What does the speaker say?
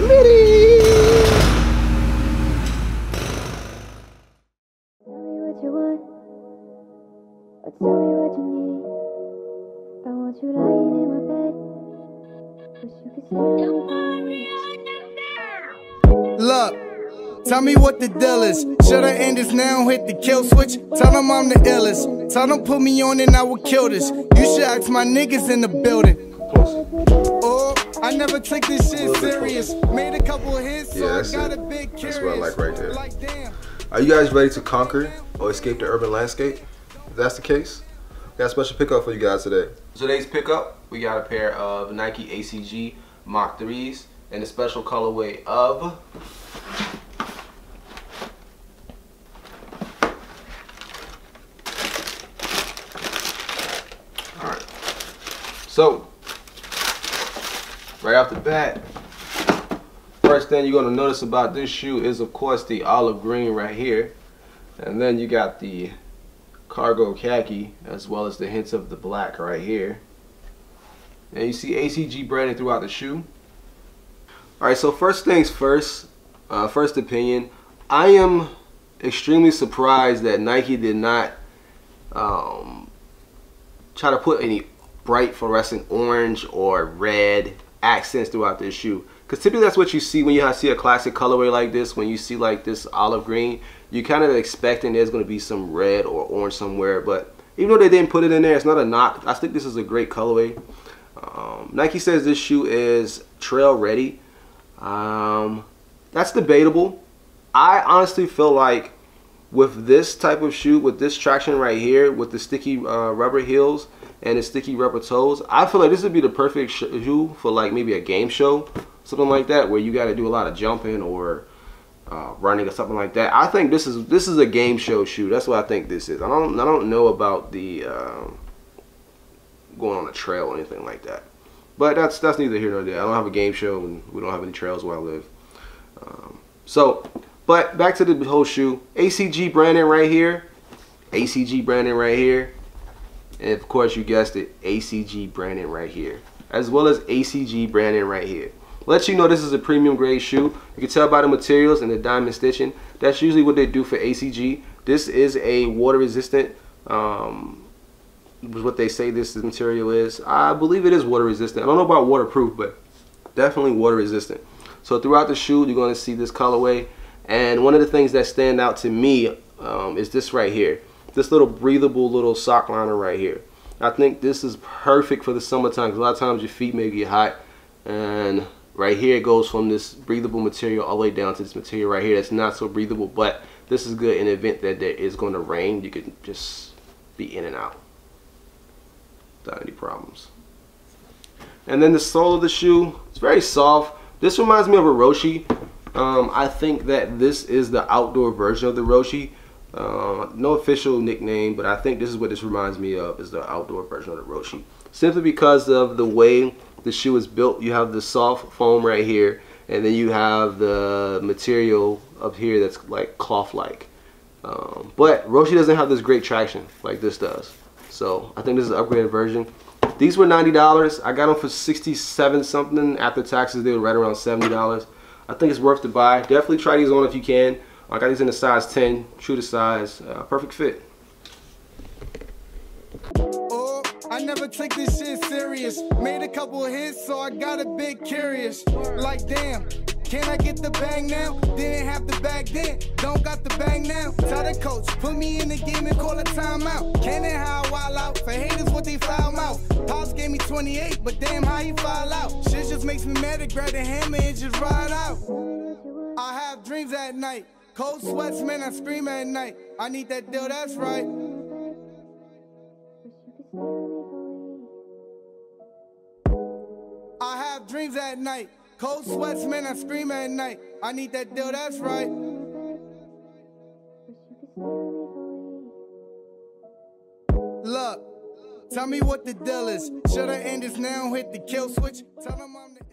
Look, tell me what the deal is. Should I end this now, hit the kill switch? Tell them I'm the illest. Tell them put me on and I will kill this. You should ask my niggas in the building. Oh, I never take this shit serious. Made a couple hits, so I got a big curious. That's what I like right there. Are you guys ready to conquer or escape the urban landscape? If that's the case, we got a special pickup for you guys today. Today's pickup, we got a pair of Nike ACG Moc 3s in a special colorway of alright. So right off the bat, first thing you're gonna notice about this shoe is of course the olive green right here. And then you got the cargo khaki as well as the hints of the black right here. And you see ACG branding throughout the shoe. Alright, so first things first, first opinion, I am extremely surprised that Nike did not try to put any bright fluorescent orange or red accents throughout this shoe. Because typically that's what you see when you see a classic colorway like this. When you see like this olive green, you kind of expecting there's going to be some red or orange somewhere. But even though they didn't put it in there, it's not a knock. I think this is a great colorway. Nike says this shoe is trail ready. That's debatable. I honestly feel like with this type of shoe, with this traction right here, with the sticky rubber heels and the sticky rubber toes, I feel like this would be the perfect shoe for like maybe a game show, something like that, where you got to do a lot of jumping or running or something like that. I think this is a game show shoe. That's what I think this is. I don't know about the going on a trail or anything like that. But that's neither here nor there. I don't have a game show and we don't have any trails where I live. But back to the whole shoe. ACG branding right here. ACG branding right here. And of course you guessed it, ACG branding right here. As well as ACG branding right here. Let you know this is a premium grade shoe. You can tell by the materials and the diamond stitching. That's usually what they do for ACG. This is a water resistant, what they say this material is. I believe it is water resistant. I don't know about waterproof, but definitely water resistant. So throughout the shoe, you're going to see this colorway. And one of the things that stand out to me is this right here. This little breathable little sock liner right here. I think this is perfect for the summertime because a lot of times your feet may get hot. And right here it goes from this breathable material all the way down to this material right here that's not so breathable. But this is good in the event that there is going to rain. You can just be in and out without any problems. And then the sole of the shoe, it's very soft. This reminds me of a Roshi. I think that this is the outdoor version of the Roshi. No official nickname, but I think this is what this reminds me of, is the outdoor version of the Roshi. Simply because of the way the shoe is built. You have the soft foam right here, and then you have the material up here that's like cloth-like. But Roshi doesn't have this great traction like this does. So I think this is an upgraded version. These were $90. I got them for 67 something. After taxes, they were right around $70. I think it's worth the buy. Definitely try these on if you can. I got these in a size 10, true to size, perfect fit. Oh, I never take this shit serious. Made a couple hits, so I got a bit curious. Like damn, can I get the bang now? Didn't have the bag then, don't got the bang now. Tell the coach, put me in the game and call a timeout. Can it how I wild out? For haters, what they foul mouth. Pops gave me 28, but damn how he file out. Shit just makes me mad to grab the hammer and just ride out. I have dreams at night. Cold sweats, man, I scream at night. I need that deal, that's right. I have dreams at night. Cold sweats, man, I scream at night. I need that deal, that's right. Look, tell me what the deal is. Should I end this now, hit the kill switch? Tell them I'm the